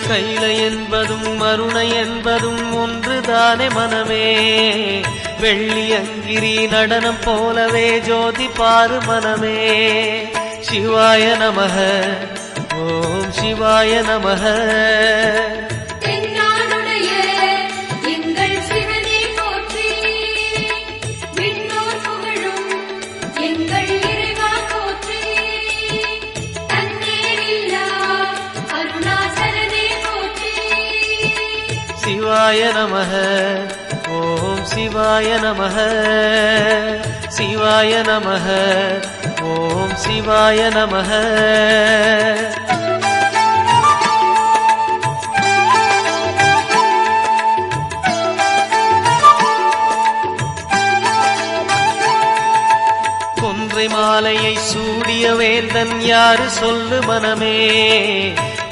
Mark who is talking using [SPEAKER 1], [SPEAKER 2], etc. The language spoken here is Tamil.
[SPEAKER 1] கைலை என்பதும் மருணை என்பதும் ஒன்றுதானே மனமே. வெள்ளி அங்கிரி நடனம் போலவே ஜோதி பாரு மனமே. சிவாய நமக ஓம் சிவாய நமக. சிவாய நமக ஓம் சிவாய நமக. சிவாய நமக ஓம் சிவாய நமக. கொன்றை மாலையை சூடிய வேந்தன் யாரு சொல்லு மனமே.